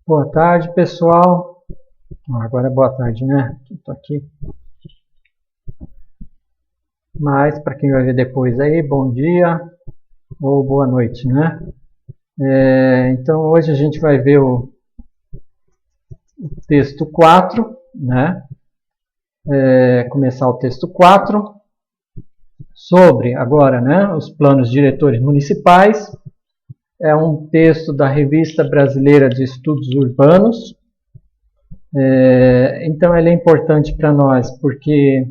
Boa tarde, pessoal. Agora é boa tarde, né? Estou aqui. Mas, para quem vai ver depois aí, bom dia ou boa noite, né? Então, hoje a gente vai ver o texto 4, né? Começar o texto 4, sobre, agora, né, os planos diretores municipais. É um texto da Revista Brasileira de Estudos Urbanos. Então, ele é importante para nós porque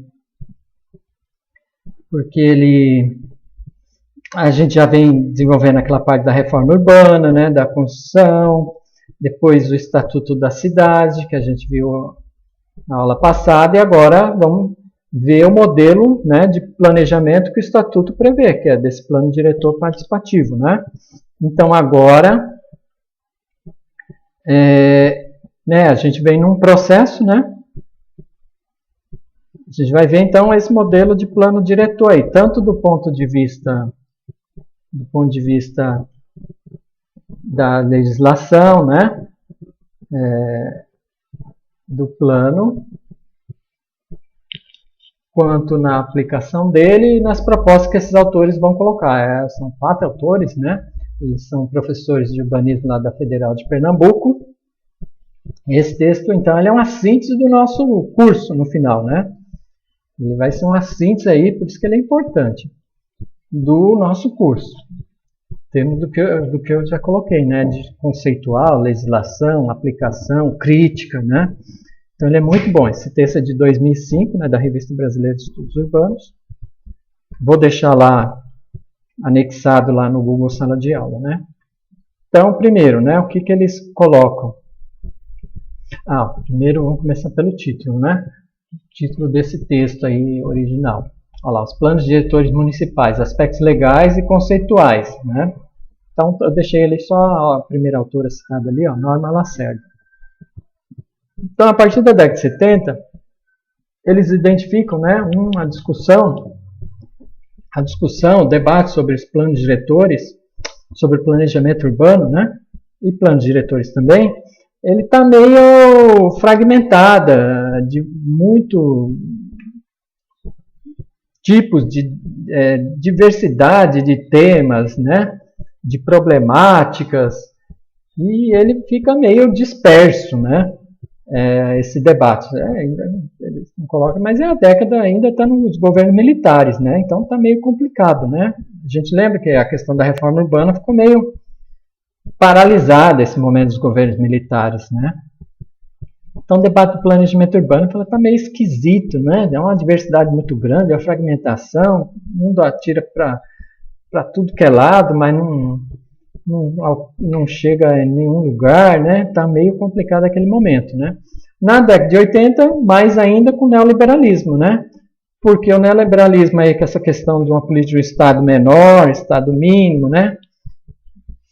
a gente já vem desenvolvendo aquela parte da reforma urbana, né, da construção, depois o Estatuto da Cidade, que a gente viu na aula passada, e agora vamos ver o modelo, né, de planejamento que o Estatuto prevê, que é desse plano diretor participativo, né? Então, agora, a gente vem num processo, né? A gente vai ver, então, esse modelo de plano diretor aí, tanto do ponto de vista da legislação, né? Do plano, quanto na aplicação dele e nas propostas que esses autores vão colocar. São 4 autores, né? Eles são professores de urbanismo lá da Federal de Pernambuco. Esse texto, então, ele é uma síntese do nosso curso no final, né? Ele vai ser uma síntese aí, por isso que ele é importante, do nosso curso. Temos do que eu já coloquei, né? De conceitual, legislação, aplicação, crítica, né? Então, ele é muito bom. Esse texto é de 2005, né, da Revista Brasileira de Estudos Urbanos. Vou deixar lá, anexado lá no Google Sala de Aula, né? Então, primeiro, né, o que eles colocam? Primeiro vamos começar pelo título, né? O título desse texto aí original. Olha lá, os planos diretores municipais, aspectos legais e conceituais, né? Então, eu deixei ali só a primeira autora citada ali, ó, Norma Lacerda. Então, a partir da década de 70, eles identificam, né, a discussão, o debate sobre os planos diretores, sobre planejamento urbano, né, e planos diretores também, ele está meio fragmentada, de muitos tipos de diversidade de temas, né, de problemáticas, e ele fica meio disperso, né? Esse debate. Eles não colocam, mas a década ainda está nos governos militares, né? Então está meio complicado, né? A gente lembra que a questão da reforma urbana ficou meio paralisada esse momento dos governos militares, né? Então o debate do planejamento urbano está meio esquisito, né? É uma diversidade muito grande, é uma fragmentação, o mundo atira para tudo que é lado, mas não chega em nenhum lugar, né? Está meio complicado aquele momento, né? Na década de 80, mais ainda com o neoliberalismo, né? Porque o neoliberalismo aí com essa questão de uma política de Estado menor, Estado mínimo, né?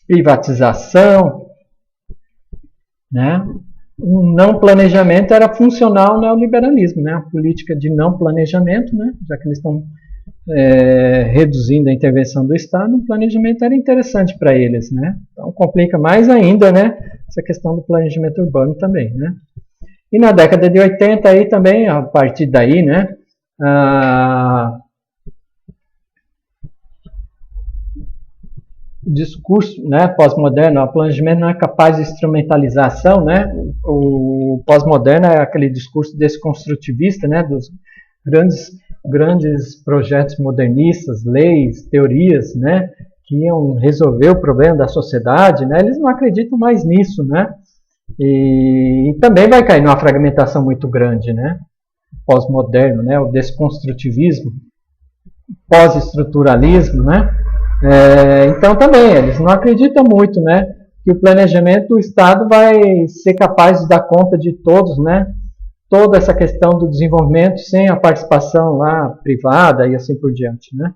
Privatização, né? O não planejamento era funcional ao neoliberalismo, né? A política de não planejamento, né? Já que eles estão reduzindo a intervenção do Estado, o planejamento era interessante para eles, né? Então complica mais ainda, né, essa questão do planejamento urbano também, né? E na década de 80 aí também, a partir daí, né, o discurso, né, pós-moderno, o planejamento não é capaz de instrumentalização, né? O pós-moderno é aquele discurso desconstrutivista, né, dos grandes projetos modernistas, leis, teorias, né, que iam resolver o problema da sociedade, né, eles não acreditam mais nisso, né, e também vai cair numa fragmentação muito grande, né, pós-moderno, né, o desconstrutivismo, pós-estruturalismo, né, então também eles não acreditam muito, né, que o planejamento do Estado vai ser capaz de dar conta de todos, né, toda essa questão do desenvolvimento sem a participação lá privada e assim por diante, né?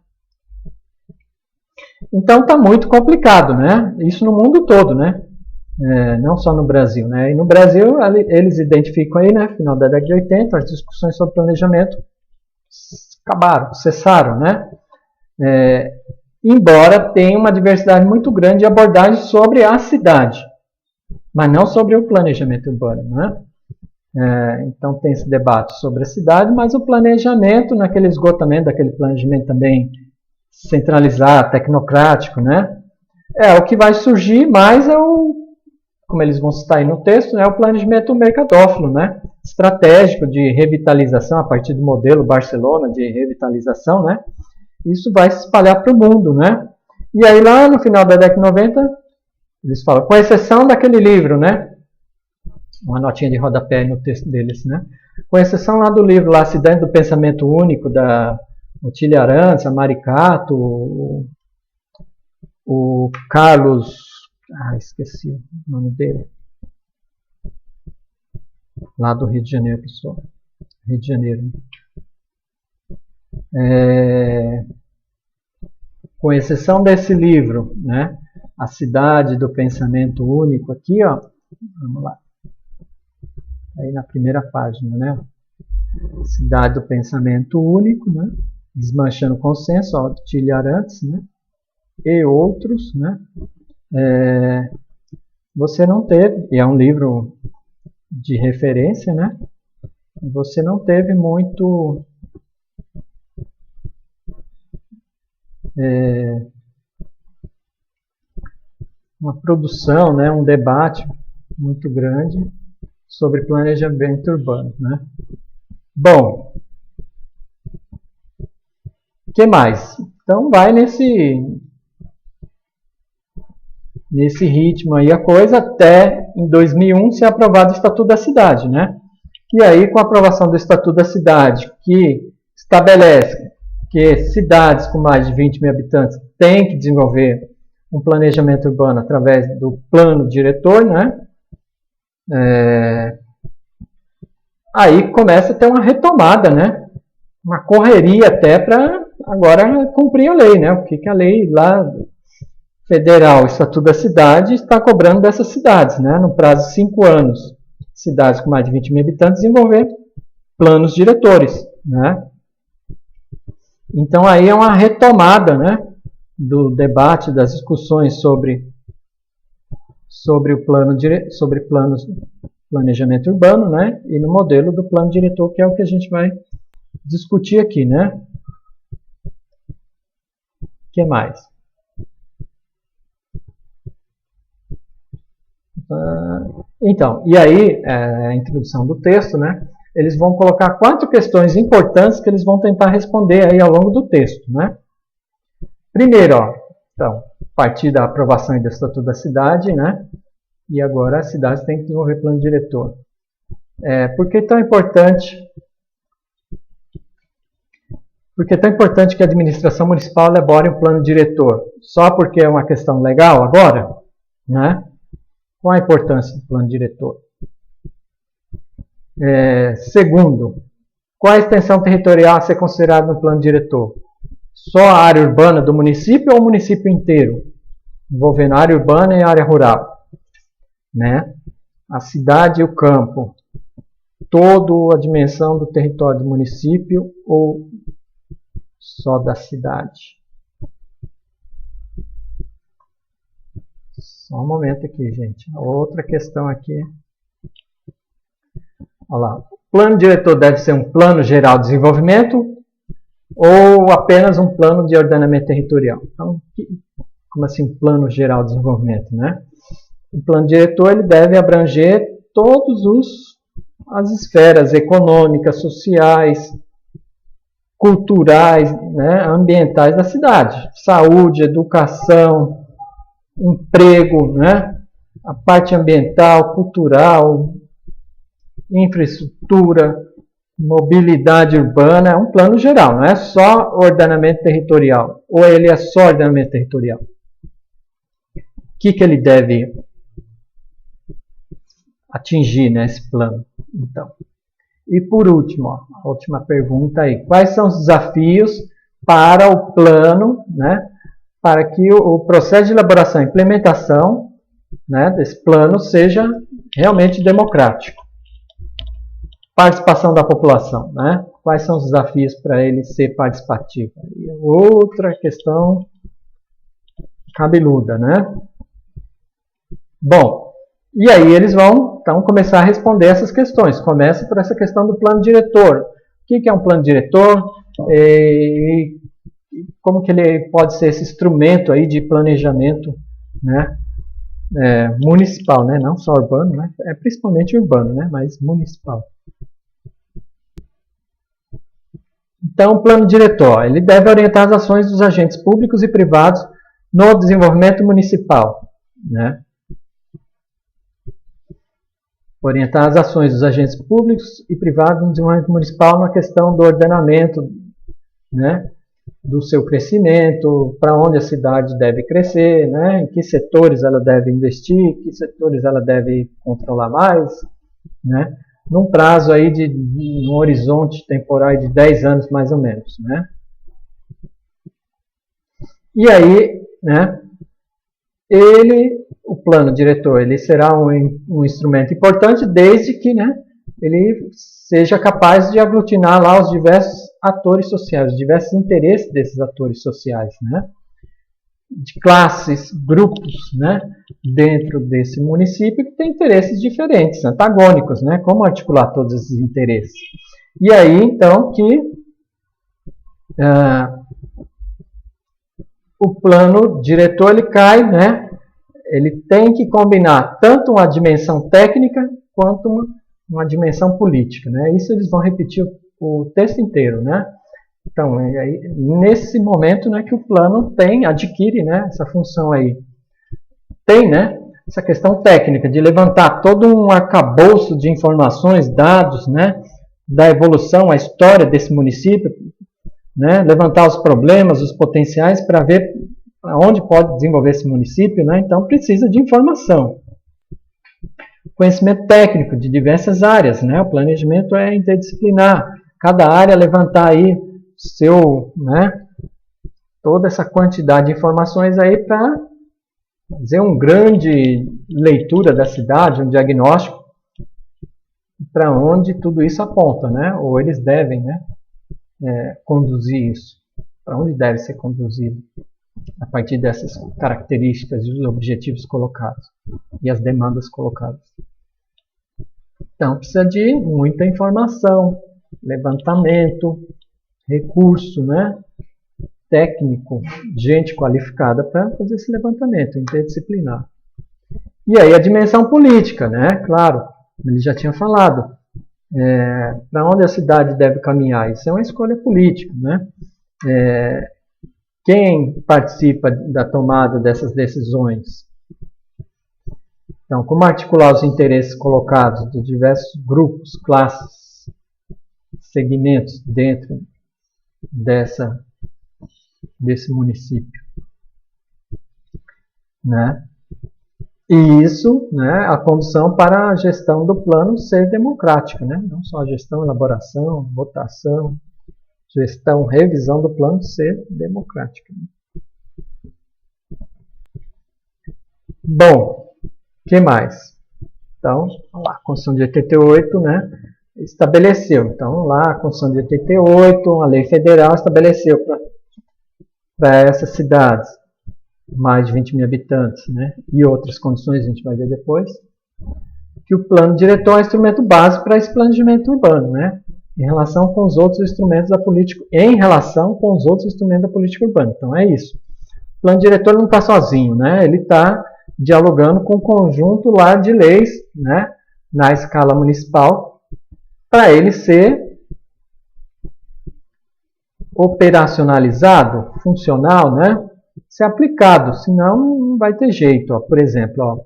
Então está muito complicado, né? Isso no mundo todo, né? Não só no Brasil, né? E no Brasil eles identificam aí, né? Final da década de 80, as discussões sobre planejamento acabaram, cessaram, né? Embora tenha uma diversidade muito grande de abordagens sobre a cidade. mas não sobre o planejamento urbano, né? Então tem esse debate sobre a cidade, mas o planejamento, naquele esgotamento daquele planejamento também centralizado, tecnocrático, né? O que vai surgir mais como eles vão citar aí no texto, né, o planejamento mercadófilo, né? Estratégico de revitalização a partir do modelo Barcelona de revitalização, né? Isso vai se espalhar para o mundo, né? E aí lá no final da década de 90, eles falam, com exceção daquele livro, né? Uma notinha de rodapé no texto deles, né? Com exceção lá do livro, lá, Cidade do Pensamento Único, da Otília Arantes, a Maricato, o Carlos... esqueci o nome dele. Lá do Rio de Janeiro, pessoal. Rio de Janeiro. Com exceção desse livro, né? A Cidade do Pensamento Único, aqui, ó. Vamos lá. Aí na primeira página, né? Cidade do Pensamento Único, né? Desmanchando o Consenso, ó, Otília Arantes, né? E outros, né? Você não teve, e é um livro de referência, né? Você não teve muito uma produção, né? Um debate muito grande sobre planejamento urbano, né? Bom, o que mais? Então vai nesse ritmo aí a coisa até em 2001 ser aprovado o Estatuto da Cidade, né? E aí com a aprovação do Estatuto da Cidade, que estabelece que cidades com mais de 20 mil habitantes têm que desenvolver um planejamento urbano através do plano diretor, né? Aí começa a ter uma retomada, né? Uma correria até para agora cumprir a lei, né? O que a lei lá federal, Estatuto da Cidade, está cobrando dessas cidades, né? No prazo de 5 anos, cidades com mais de 20 mil habitantes desenvolver planos diretores, né? Então aí é uma retomada, né? Do debate, das discussões sobre o planejamento urbano, né? E no modelo do plano diretor, que é o que a gente vai discutir aqui, né? O que mais? Então, e aí, a introdução do texto, né? Eles vão colocar 4 questões importantes que eles vão tentar responder aí ao longo do texto, né? Primeiro, ó, então, a partir da aprovação do Estatuto da Cidade, né? E agora as cidades têm que desenvolver plano diretor. Por que é tão importante? Porque é tão importante que a administração municipal elabore um plano diretor? Só porque é uma questão legal agora? Né? Qual a importância do plano diretor? Segundo, qual a extensão territorial a ser considerada no plano diretor? Só a área urbana do município ou o município inteiro? Envolvendo a área urbana e a área rural. Né? A cidade e o campo. Toda a dimensão do território do município ou só da cidade? Só um momento aqui, gente. Outra questão aqui. Olha lá. O plano diretor deve ser um plano geral de desenvolvimento ou apenas um plano de ordenamento territorial? Então, como assim plano geral de desenvolvimento, né? O plano diretor ele deve abranger todas as esferas econômicas, sociais, culturais, né, ambientais da cidade. Saúde, educação, emprego, né, a parte ambiental, cultural, infraestrutura, mobilidade urbana. É um plano geral, não é só ordenamento territorial. Ou ele é só ordenamento territorial? O que ele deve atingir nesse plano? Então, e por último, ó, a última pergunta aí. Quais são os desafios para o plano, né, para que o processo de elaboração e implementação, né, desse plano seja realmente democrático? Participação da população, né? Quais são os desafios para ele ser participativo? E outra questão cabeluda, né? Bom, E aí eles vão, então, começar a responder essas questões. Começa por essa questão do plano diretor. O que é um plano diretor? E como que ele pode ser esse instrumento aí de planejamento, né, municipal, né, não só urbano, né, principalmente urbano, né, mas municipal. Então, o plano diretor, ele deve orientar as ações dos agentes públicos e privados no desenvolvimento municipal, né? Orientar as ações dos agentes públicos e privados no desenvolvimento municipal na questão do ordenamento, né, do seu crescimento, para onde a cidade deve crescer, né, em que setores ela deve investir, em que setores ela deve controlar mais, né, num prazo aí num horizonte temporal de 10 anos mais ou menos, né. E aí, né, o plano diretor, ele será um instrumento importante desde que, né, ele seja capaz de aglutinar lá os diversos atores sociais, os diversos interesses desses atores sociais, né, de classes, grupos, né, dentro desse município que tem interesses diferentes, antagônicos, né, como articular todos esses interesses. E aí, então, que o plano diretor ele cai, né, ele tem que combinar tanto uma dimensão técnica quanto uma dimensão política, né? Isso eles vão repetir o texto inteiro, né? Então, nesse momento, né, que o plano adquire, né, essa função aí. Tem, né, essa questão técnica de levantar todo um arcabouço de informações, dados, né, da evolução, a história desse município, né, levantar os problemas, os potenciais para ver onde pode desenvolver esse município, né? Então precisa de informação. Conhecimento técnico de diversas áreas, né? O planejamento é interdisciplinar. Cada área levantar aí né, toda essa quantidade de informações aí para fazer uma grande leitura da cidade, um diagnóstico para onde tudo isso aponta, né? Ou eles devem, né, conduzir isso. Para onde deve ser conduzido a partir dessas características e os objetivos colocados e as demandas colocadas. Então, precisa de muita informação, levantamento, recurso, né, técnico, gente qualificada para fazer esse levantamento interdisciplinar. E aí a dimensão política, né, claro, ele já tinha falado, para onde a cidade deve caminhar, isso é uma escolha política, né, quem participa da tomada dessas decisões? Então, como articular os interesses colocados de diversos grupos, classes, segmentos dentro desse município, né? E isso, né, a condição para a gestão do plano ser democrática, né? Não só a gestão, elaboração, votação, gestão, revisão do plano ser democrática. Bom, o que mais? Então, lá, a Constituição de 88, né, estabeleceu. Então, lá, a Constituição de 88, a lei federal estabeleceu para essas cidades, mais de 20 mil habitantes, né, e outras condições, a gente vai ver depois, que o plano diretor é um instrumento básico para esse planejamento urbano, né, em relação com os outros instrumentos da política, urbana. Então, é isso. O plano diretor não está sozinho, né, ele está dialogando com um conjunto lá de leis, né, na escala municipal, para ele ser operacionalizado, funcional, né, ser aplicado, senão não vai ter jeito. Ó. Por exemplo, ó,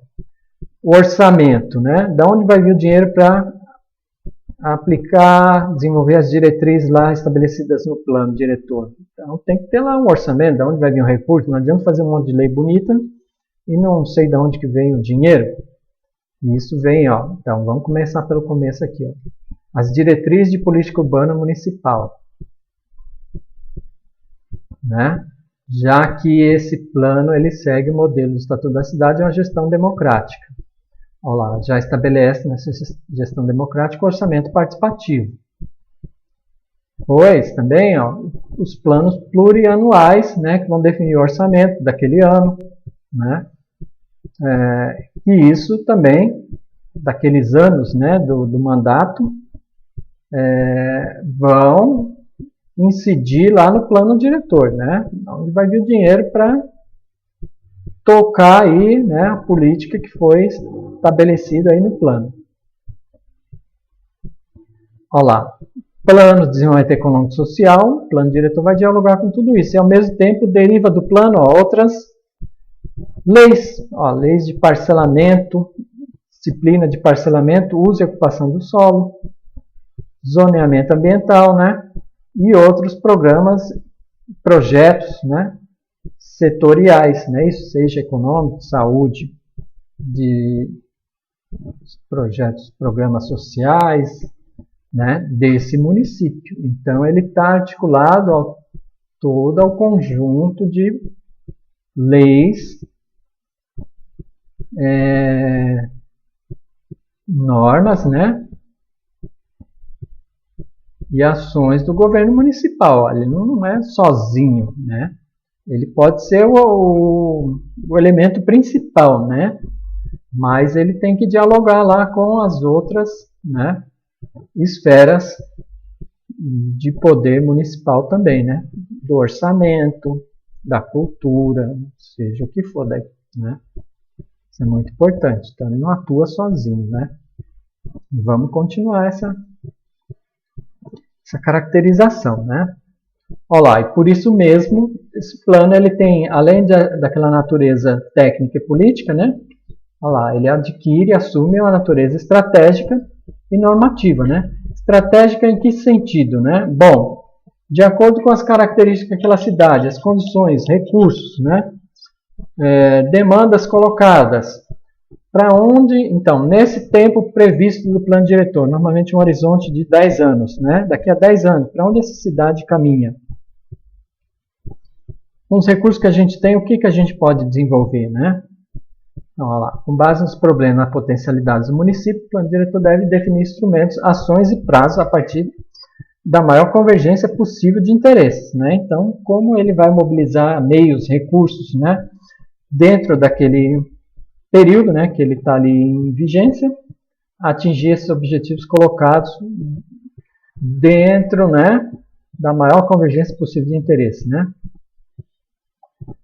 o orçamento, né, da onde vai vir o dinheiro para aplicar, desenvolver as diretrizes lá estabelecidas no plano diretor. Então tem que ter lá um orçamento, da onde vai vir o recurso, não adianta fazer um monte de lei bonita e não sei de onde que vem o dinheiro. E isso vem, ó. Então vamos começar pelo começo aqui, ó. As diretrizes de política urbana municipal, né? Já que esse plano ele segue o modelo do Estatuto da Cidade, é uma gestão democrática. Olha lá, já estabelece nessa gestão democrática o orçamento participativo. Pois também, ó, os planos plurianuais, né, que vão definir o orçamento daquele ano, né? E isso também, daqueles anos, né, do mandato, vão incidir lá no plano diretor, né, onde vai vir o dinheiro para tocar aí, né, a política que foi estabelecida aí no plano. Olha lá, plano de desenvolvimento econômico e social, o plano diretor vai dialogar com tudo isso, e ao mesmo tempo deriva do plano outras leis, leis de parcelamento, disciplina de parcelamento, uso e ocupação do solo, zoneamento ambiental, né, e outros programas, projetos, né, setoriais, né, isso seja econômico, saúde, de projetos, programas sociais, né, desse município. Então, ele está articulado todo ao conjunto de leis, normas, né, e ações do governo municipal. Ele não é sozinho, né? Ele pode ser o elemento principal, né? Mas ele tem que dialogar lá com as outras, né, esferas de poder municipal também, né? Do orçamento, da cultura, seja o que for daí, né? Isso é muito importante. Então ele não atua sozinho, né? Vamos continuar essa caracterização, né? Olha lá, e por isso mesmo, esse plano ele tem, além daquela natureza técnica e política, né? Olha lá, ele adquire e assume uma natureza estratégica e normativa, né? Estratégica em que sentido, né? Bom, de acordo com as características daquela cidade, as condições, recursos, né? Demandas colocadas. Para onde, então, nesse tempo previsto do plano diretor, normalmente um horizonte de 10 anos, né? Daqui a 10 anos, para onde essa cidade caminha? Com os recursos que a gente tem, o que a gente pode desenvolver, né? Então, olha lá, com base nos problemas e potencialidades do município, o plano diretor deve definir instrumentos, ações e prazos a partir da maior convergência possível de interesses, né? Então, como ele vai mobilizar meios, recursos, né? Dentro daquele período, né, que ele está ali em vigência, atingir esses objetivos colocados dentro, né, da maior convergência possível de interesse, né.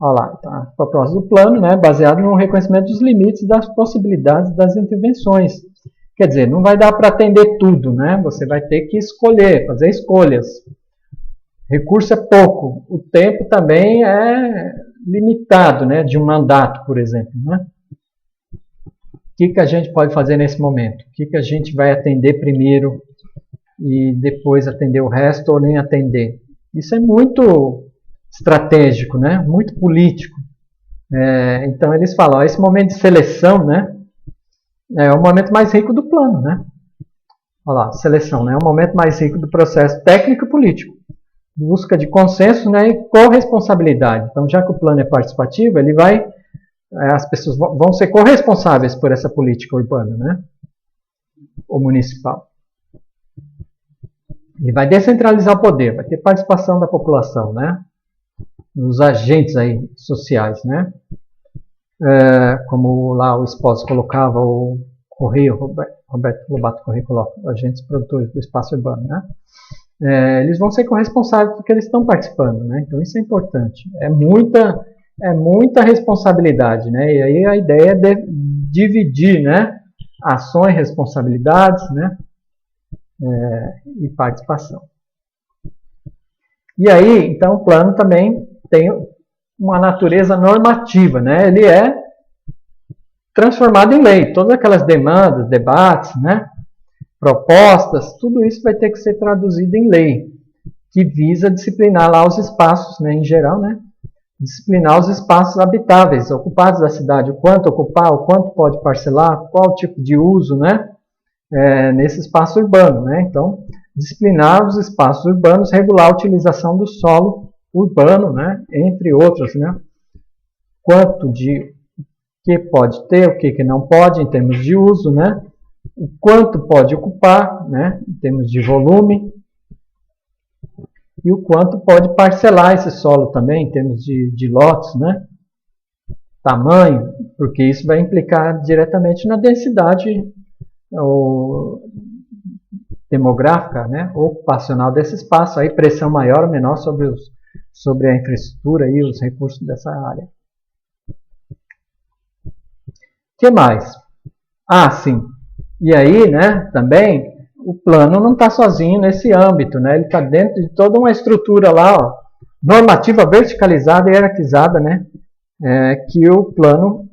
Olha lá, tá, a proposta do plano, né, baseado no reconhecimento dos limites das possibilidades das intervenções. Quer dizer, não vai dar para atender tudo, né, você vai ter que escolher, fazer escolhas. Recurso é pouco, o tempo também é limitado, né, de um mandato, por exemplo, né. O que a gente pode fazer nesse momento? O que a gente vai atender primeiro e depois atender o resto ou nem atender? Isso é muito estratégico, né? Muito político. Então eles falam, esse momento de seleção, né, é o momento mais rico do plano, né? Olha lá, seleção, né, é o momento mais rico do processo técnico e político. Busca de consenso, né, e corresponsabilidade. Então, já que o plano é participativo, ele vai... as pessoas vão ser corresponsáveis por essa política urbana, né? Ou municipal. Ele vai descentralizar o poder, vai ter participação da população, né? Os agentes aí sociais, né? Como lá o Esposo colocava, o Correio, Roberto Lobato Correia coloca, agentes produtores do espaço urbano, né? Eles vão ser corresponsáveis porque eles estão participando, né? Então isso é importante. É muita responsabilidade, né? E aí a ideia é dividir, né, ações, responsabilidades, né, e participação. E aí, então, o plano também tem uma natureza normativa, né? Ele é transformado em lei. Todas aquelas demandas, debates, né, propostas, tudo isso vai ter que ser traduzido em lei, que visa disciplinar lá os espaços, né, em geral, né? Disciplinar os espaços habitáveis, ocupados da cidade, o quanto ocupar, o quanto pode parcelar, qual tipo de uso, né, nesse espaço urbano, né. Então, disciplinar os espaços urbanos, regular a utilização do solo urbano, né, entre outros, né, quanto de que pode ter, o que não pode em termos de uso, né, o quanto pode ocupar, né, em termos de volume, e o quanto pode parcelar esse solo também, em termos de lotes, né? tamanho, porque isso vai implicar diretamente na densidade demográfica, né, ocupacional desse espaço, aí pressão maior ou menor sobre a infraestrutura e os recursos dessa área. O que mais? Ah, sim. E aí, né, também, o plano não está sozinho nesse âmbito, né, ele está dentro de toda uma estrutura lá, ó, normativa verticalizada e hierarquizada, né, que o plano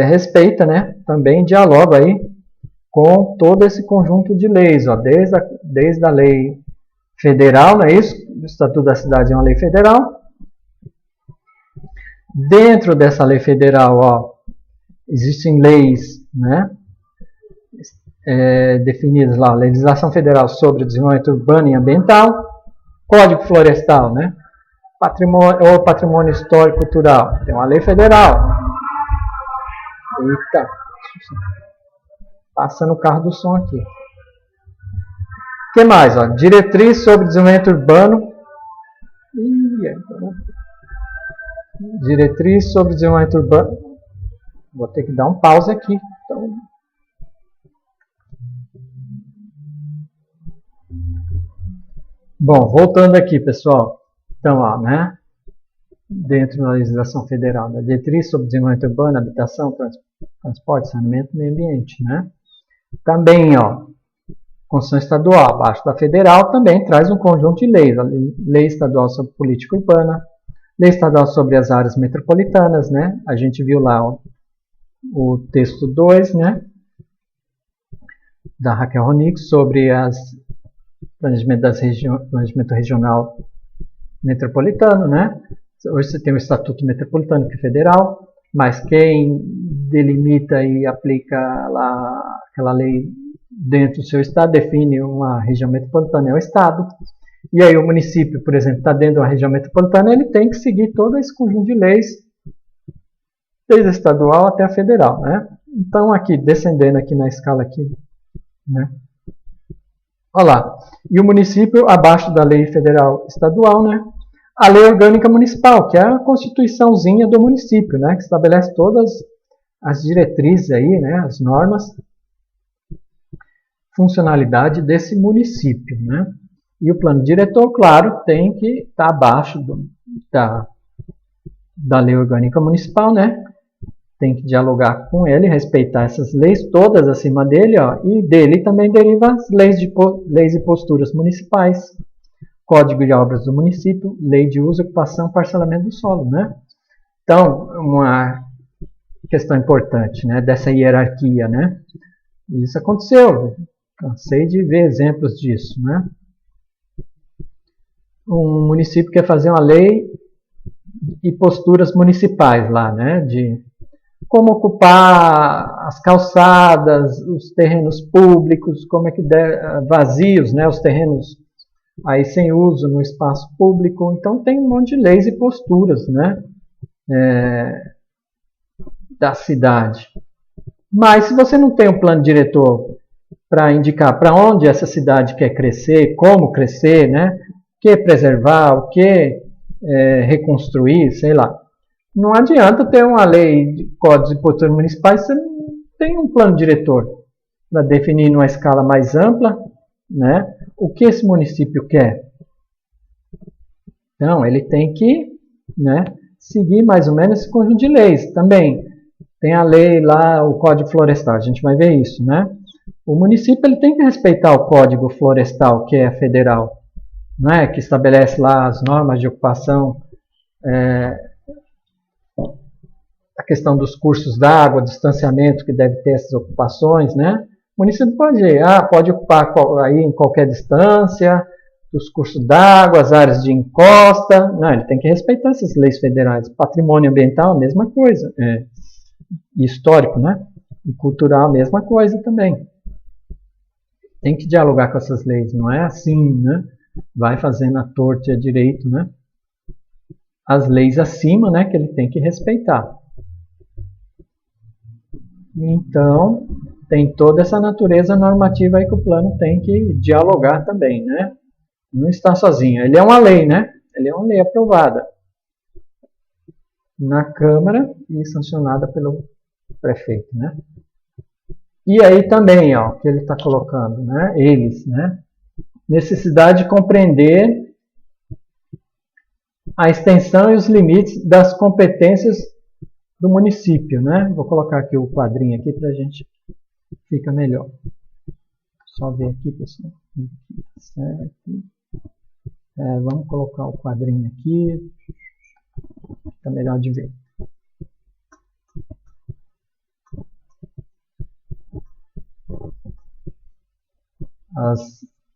respeita, né, também dialoga aí com todo esse conjunto de leis, ó, desde a lei federal, não é isso? O Estatuto da Cidade é uma lei federal. Dentro dessa lei federal, ó, existem leis, né, definidas lá, legislação federal sobre desenvolvimento urbano e ambiental, Código Florestal, né, patrimônio histórico e cultural, tem uma lei federal. Eita, passando o carro do som aqui. O que mais? Ó? Diretriz sobre desenvolvimento urbano. Diretriz sobre desenvolvimento urbano. Vou ter que dar um pause aqui. Então... Bom, voltando aqui, pessoal. Então, ó, né? Dentro da legislação federal, da diretriz sobre desenvolvimento urbano, habitação, transporte, saneamento e meio ambiente, né? Também, ó, Constituição Estadual, abaixo da Federal, também traz um conjunto de leis. A Lei Estadual sobre Política Urbana, Lei Estadual sobre as Áreas Metropolitanas, né? A gente viu lá o texto 2, né? Da Raquel Ronick sobre planejamento regional metropolitano, né? Hoje você tem o Estatuto Metropolitano, que é federal, mas quem delimita e aplica lá aquela lei dentro do seu estado define uma região metropolitana, é o estado. E aí o município, por exemplo, está dentro de uma região metropolitana, ele tem que seguir todo esse conjunto de leis, desde a estadual até a federal, né? Então aqui, descendendo aqui na escala aqui, né? Olha lá. E o município abaixo da lei federal estadual, né? A lei orgânica municipal, que é a constituiçãozinha do município, né? Que estabelece todas as diretrizes aí, né? As normas, funcionalidade desse município, né? E o plano diretor, claro, tem que estar abaixo da lei orgânica municipal, né? Tem que dialogar com ele, respeitar essas leis todas acima dele, ó, e dele também deriva as leis e posturas municipais, Código de Obras do Município, Lei de Uso, Ocupação e Parcelamento do Solo, né? Então, uma questão importante, né, dessa hierarquia, né? Isso aconteceu, cansei de ver exemplos disso, né? Um município quer fazer uma lei e posturas municipais lá, né, de como ocupar as calçadas, os terrenos públicos, como é que vazios, né, os terrenos aí sem uso no espaço público. Então tem um monte de leis e posturas, né, da cidade. Mas se você não tem um plano diretor para indicar para onde essa cidade quer crescer, como crescer, né, o que preservar, o que reconstruir, sei lá. Não adianta ter uma lei de códigos e posturas municipais se você não tem um plano diretor para definir numa escala mais ampla, né, o que esse município quer. Então, ele tem que, né, seguir mais ou menos esse conjunto de leis. Também tem a lei lá, o Código Florestal, a gente vai ver isso, né? O município ele tem que respeitar o Código Florestal, que é federal, né, que estabelece lá as normas de ocupação, a questão dos cursos d'água, distanciamento que deve ter essas ocupações, né? O município pode ocupar aí em qualquer distância, os cursos d'água, as áreas de encosta. Não, ele tem que respeitar essas leis federais. Patrimônio ambiental, a mesma coisa. E histórico, né? E cultural, a mesma coisa também. Tem que dialogar com essas leis, não é assim, né? Vai fazendo a torta e a direito, né? As leis acima, né, que ele tem que respeitar. Então, tem toda essa natureza normativa aí que o plano tem que dialogar também, né? Não está sozinho. Ele é uma lei, né? Ele é uma lei aprovada. na Câmara e sancionada pelo prefeito, né? E aí também, ó, que ele está colocando, né? Eles, né? Necessidade de compreender a extensão e os limites das competências do município, né? Vou colocar aqui o quadrinho aqui para a gente fica melhor. Só ver aqui, pessoal. Certo. Vamos colocar o quadrinho aqui. Fica melhor de ver.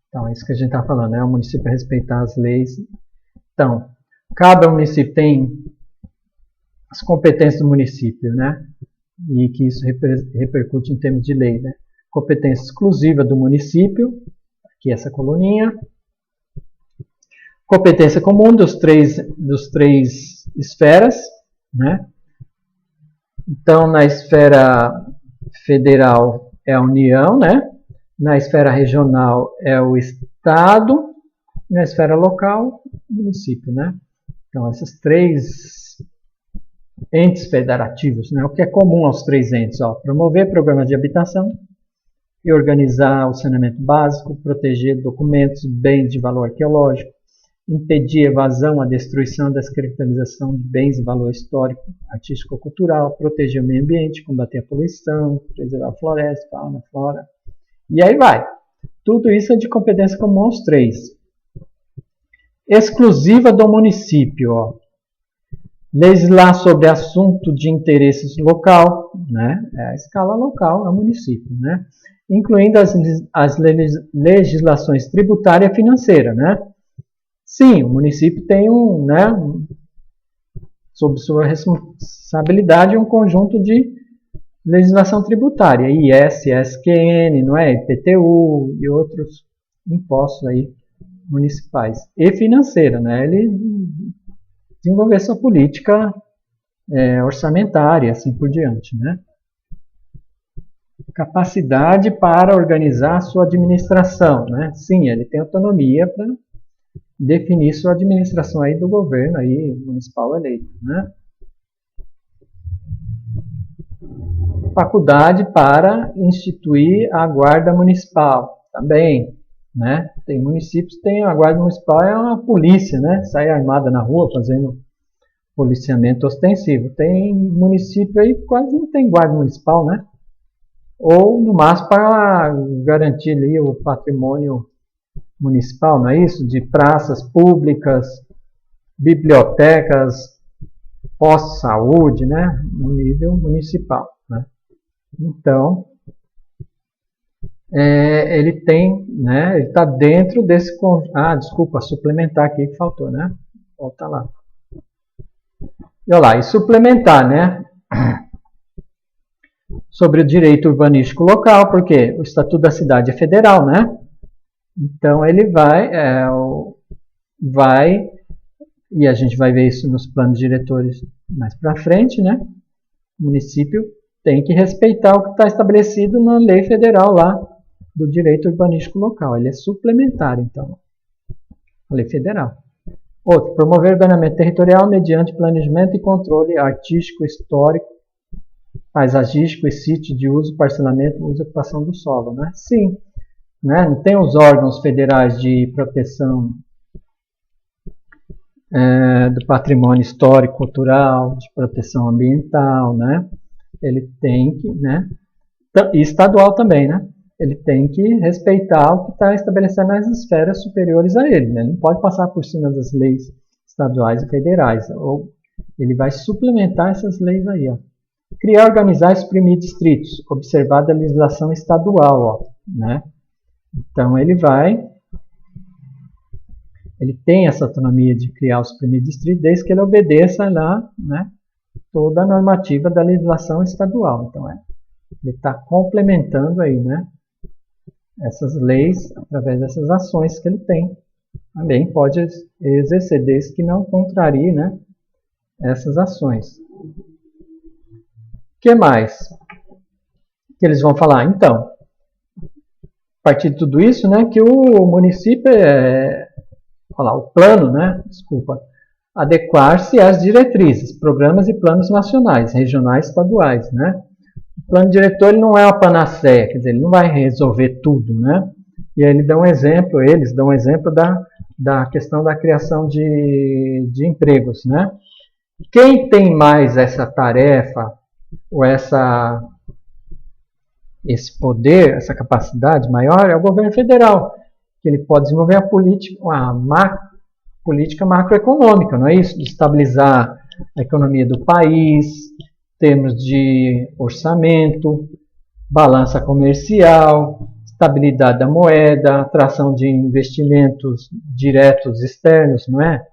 Então, é isso que a gente está falando, né? O município respeitar as leis. Então, cada município tem as competências do município, né? E que isso repercute em termos de lei, né? Competência exclusiva do município, aqui essa coluninha. Competência comum dos três esferas, né? Então, na esfera federal é a União, né? Na esfera regional é o Estado, na esfera local, o município, né? Então, esses três entes federativos, né? O que é comum aos três entes, ó, promover programas de habitação e organizar o saneamento básico, proteger documentos, bens de valor arqueológico, impedir a evasão, a destruição, a descaracterização de bens de valor histórico, artístico ou cultural, proteger o meio ambiente, combater a poluição, preservar a floresta, fauna, flora, e aí vai. Tudo isso é de competência comum aos três. Exclusiva do município, ó. Legislar sobre assunto de interesse local, né? É a escala local, é o município, né? Incluindo as legislações tributária e financeira, né? Sim, o município tem sob sua responsabilidade, um conjunto de legislação tributária, IS, SQN, não é? IPTU e outros impostos aí municipais. E financeira, né? Ele desenvolver sua política orçamentária, assim por diante, né? Capacidade para organizar sua administração, né? Sim, ele tem autonomia para definir sua administração aí do governo aí municipal eleito, né? Faculdade para instituir a guarda municipal, também, né? Tem municípios que tem a guarda municipal, é uma polícia, né? Sai armada na rua fazendo policiamento ostensivo. Tem município aí que quase não tem guarda municipal, né? Ou no máximo para garantir ali o patrimônio municipal, não é isso? De praças públicas, bibliotecas, pós-saúde, né? No nível municipal, né? Então, ele tem, né? Ele está dentro desse... desculpa, suplementar aqui que faltou, né? Volta lá. E olha lá, e suplementar, né? Sobre o direito urbanístico local, porque o Estatuto da Cidade é federal, né? Então ele vai, e a gente vai ver isso nos planos diretores mais para frente, né? O município tem que respeitar o que está estabelecido na lei federal lá do direito urbanístico local. Ele é suplementar, então, a lei federal. Outro, promover o ordenamento territorial mediante planejamento e controle artístico, histórico, paisagístico e sítio de uso, parcelamento, uso e ocupação do solo, né? Sim, né? Não tem os órgãos federais de proteção do patrimônio histórico, cultural, de proteção ambiental, né? Ele tem que, né? E estadual também, né? Ele tem que respeitar o que está estabelecendo nas esferas superiores a ele, né? Ele não pode passar por cima das leis estaduais e federais, ou ele vai suplementar essas leis aí, ó. Criar, organizar e suprimir distritos, observada a legislação estadual, ó, né? Então ele tem essa autonomia de criar ou suprimir distritos, desde que ele obedeça lá, né, toda a normativa da legislação estadual. Então ele está complementando aí, né, essas leis através dessas ações que ele tem. Também pode exercer, desde que não contrarie, né, essas ações. O que mais que eles vão falar? Então, a partir de tudo isso, né, que o município olha lá, o plano, né, desculpa, adequar-se às diretrizes, programas e planos nacionais, regionais, estaduais, né? O plano diretor ele não é uma panaceia, quer dizer, ele não vai resolver tudo, né? E aí eles dão um exemplo da questão da criação de empregos, né? Quem tem mais essa tarefa, ou esse poder, essa capacidade maior, é o governo federal, que ele pode desenvolver política macroeconômica, não é isso? De estabilizar a economia do país, termos de orçamento, balança comercial, estabilidade da moeda, atração de investimentos diretos externos, não é?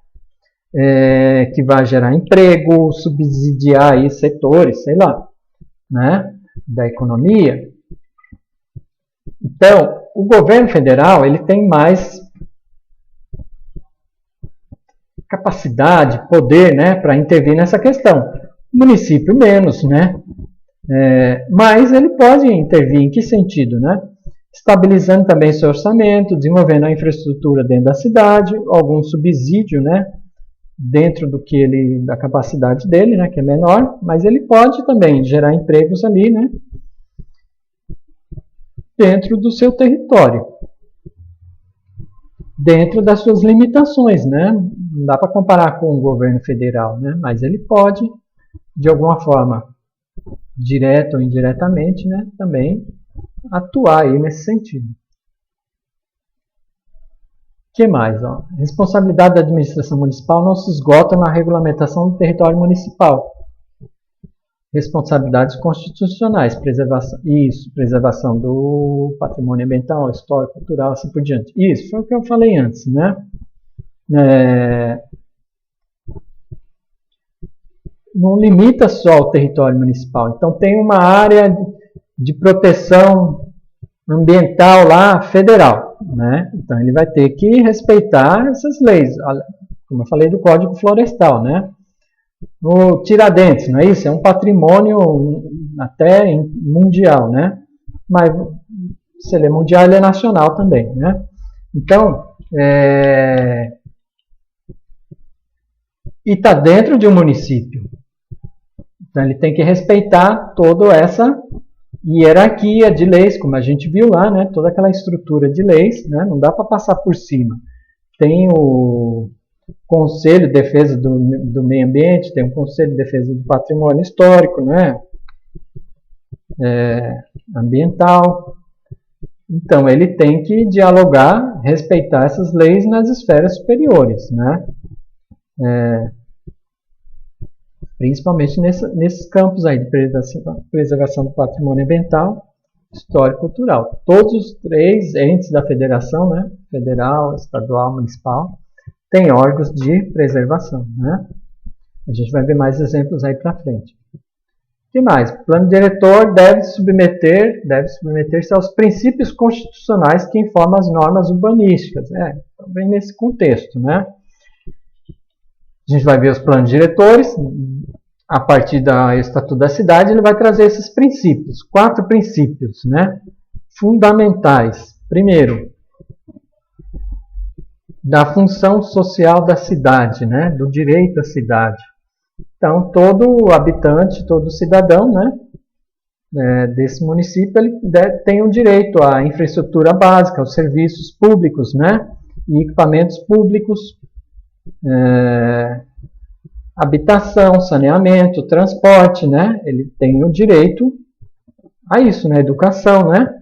Que vai gerar emprego, subsidiar aí setores, sei lá, né? Da economia. Então, o governo federal ele tem mais capacidade, poder, né, para intervir nessa questão. O município menos, né? Mas ele pode intervir em que sentido, né? Estabilizando também seu orçamento, desenvolvendo a infraestrutura dentro da cidade, algum subsídio, né? Dentro da capacidade dele, né? Que é menor, mas ele pode também gerar empregos ali, né? Dentro do seu território, dentro das suas limitações, né? Não dá para comparar com o governo federal, né? Mas ele pode, de alguma forma, direta ou indiretamente, né? Também atuar aí nesse sentido. O que mais? Ó? Responsabilidade da administração municipal não se esgota na regulamentação do território municipal. Responsabilidades constitucionais, preservação do patrimônio ambiental, histórico, cultural, assim por diante. Isso foi o que eu falei antes, né? Não limita só o território municipal. Então tem uma área de proteção ambiental lá federal, né? Então ele vai ter que respeitar essas leis, como eu falei do Código Florestal, né? No Tiradentes, não é isso? É um patrimônio até mundial, né? Mas se ele é mundial, ele é nacional também, né? Então, e está dentro de um município. Então ele tem que respeitar toda essa hierarquia de leis, como a gente viu lá, né? Toda aquela estrutura de leis, né? Não dá para passar por cima. Tem o Conselho de Defesa do Meio Ambiente, tem o Conselho de Defesa do Patrimônio Histórico, né? Ambiental. Então, ele tem que dialogar, respeitar essas leis nas esferas superiores, né? Principalmente nesses campos aí de preservação do patrimônio ambiental, histórico e cultural. Todos os 3 entes da federação, né? Federal, estadual, municipal, tem órgãos de preservação, né? A gente vai ver mais exemplos aí para frente. O que mais? O plano diretor deve submeter-se aos princípios constitucionais que informam as normas urbanísticas. Também nesse contexto, né? A gente vai ver os planos diretores, a partir do Estatuto da Cidade, ele vai trazer esses princípios, 4 princípios, né? Fundamentais. Primeiro, da função social da cidade, né? Do direito à cidade. Então, todo habitante, todo cidadão, né? Desse município, ele tem o direito à infraestrutura básica, aos serviços públicos, né? E equipamentos públicos, habitação, saneamento, transporte, né? Ele tem o direito a isso, né? Educação, né?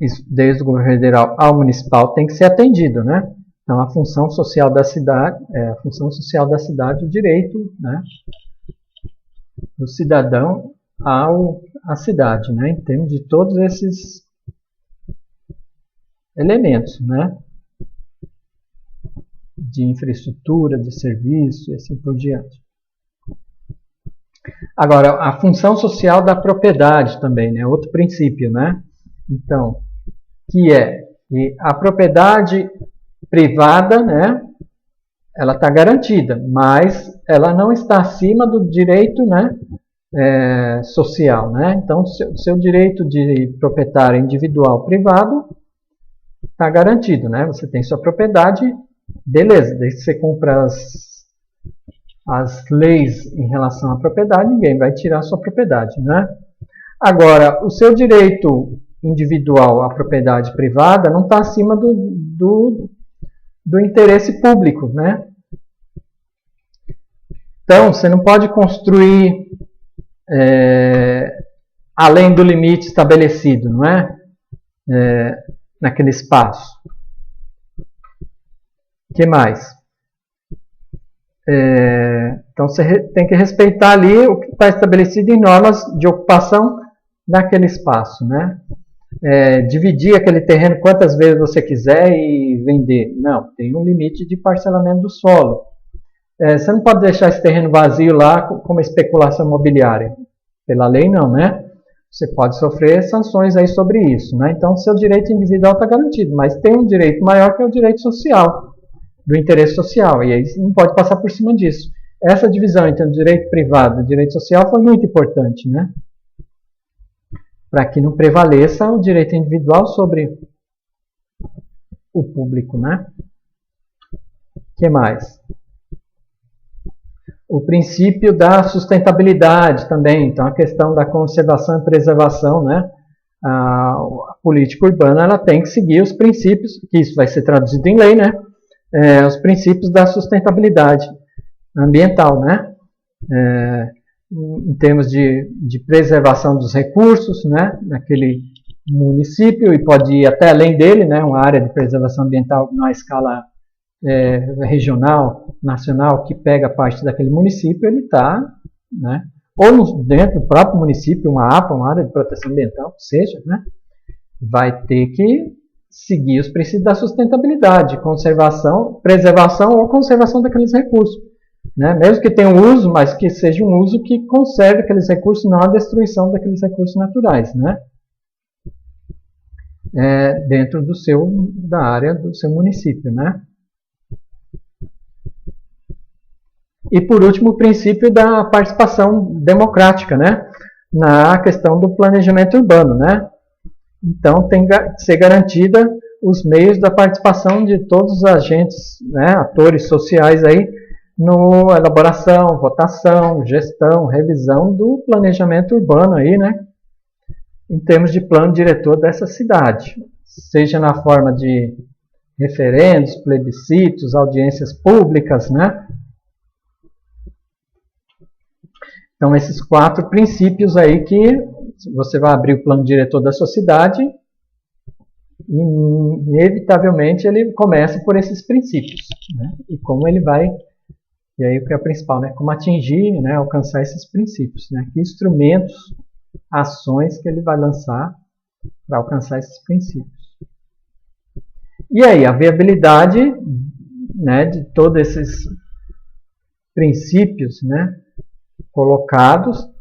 Isso, desde o governo federal ao municipal tem que ser atendido, né? Então a função social da cidade, o direito, né, do cidadão à cidade, né? Em termos de todos esses elementos, né? De infraestrutura, de serviço e assim por diante. Agora, a função social da propriedade também, né? Outro princípio, né? Então, que a propriedade privada, né? Ela está garantida, mas ela não está acima do direito, né? Social, né? Então, seu direito de proprietário individual privado está garantido, né? Você tem sua propriedade, beleza, desde que você cumpra as leis em relação à propriedade, ninguém vai tirar a sua propriedade, né? Agora, o seu direito individual à propriedade privada não está acima do interesse público, né? Então, você não pode construir além do limite estabelecido, não é? Naquele espaço. O que mais? Então, você tem que respeitar ali o que está estabelecido em normas de ocupação naquele espaço, né? Dividir aquele terreno quantas vezes você quiser e vender. Não, tem um limite de parcelamento do solo. Você não pode deixar esse terreno vazio lá como especulação imobiliária. Pela lei não, né? Você pode sofrer sanções aí sobre isso, né? Então, seu direito individual está garantido, mas tem um direito maior que é o direito social, do interesse social, e aí você não pode passar por cima disso. Essa divisão entre o direito privado e o direito social foi muito importante, né? Para que não prevaleça o direito individual sobre o público, né? O que mais? O princípio da sustentabilidade também, então a questão da conservação e preservação, né? A política urbana ela tem que seguir os princípios, que isso vai ser traduzido em lei, né? Os princípios da sustentabilidade ambiental, né? Em termos de preservação dos recursos, né? Naquele município, e pode ir até além dele, né? Uma área de preservação ambiental na escala regional, nacional, que pega parte daquele município, ele está, né, ou dentro do próprio município, uma APA, uma área de proteção ambiental, que seja, né, vai ter que seguir os princípios da sustentabilidade, conservação, preservação ou conservação daqueles recursos, né, mesmo que tenha um uso, mas que seja um uso que conserve aqueles recursos, não a destruição daqueles recursos naturais, né, dentro da área do seu município, né. E, por último, o princípio da participação democrática, né? Na questão do planejamento urbano, né? Então, tem que ser garantida os meios da participação de todos os agentes, né, atores sociais aí, na elaboração, votação, gestão, revisão do planejamento urbano aí, né? Em termos de plano diretor dessa cidade, seja na forma de referendos, plebiscitos, audiências públicas, né? Então, esses 4 princípios aí que você vai abrir o plano diretor da sua cidade, inevitavelmente ele começa por esses princípios, né? E como ele vai, e aí o que é o principal, né? Como atingir, né? Alcançar esses princípios, né? Que instrumentos, ações que ele vai lançar para alcançar esses princípios. E aí, a viabilidade, né, de todos esses princípios, né, colocados,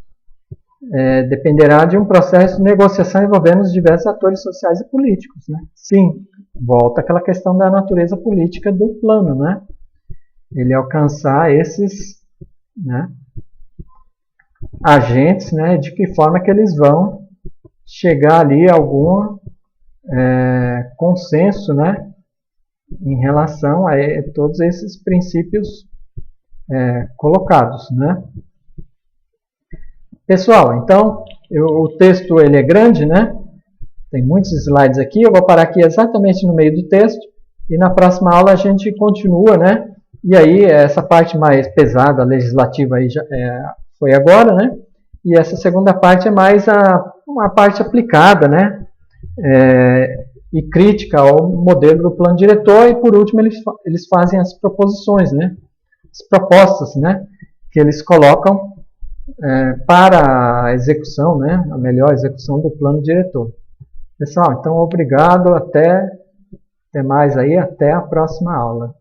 dependerá de um processo de negociação envolvendo os diversos atores sociais e políticos, né? Sim, volta aquela questão da natureza política do plano, né? Ele alcançar esses, né, agentes, né, de que forma que eles vão chegar ali a algum consenso, né, em relação a todos esses princípios colocados, né? Pessoal, então, o texto ele é grande, né? Tem muitos slides aqui, eu vou parar aqui exatamente no meio do texto, e na próxima aula a gente continua, né? E aí, essa parte mais pesada, legislativa, aí já, foi agora, né? E essa segunda parte é mais uma parte aplicada, né? E crítica ao modelo do plano diretor, e por último eles fazem as proposições, né? As propostas, né? Que eles colocam para a execução, né, a melhor execução do plano diretor. Pessoal, então obrigado, até mais aí, até a próxima aula.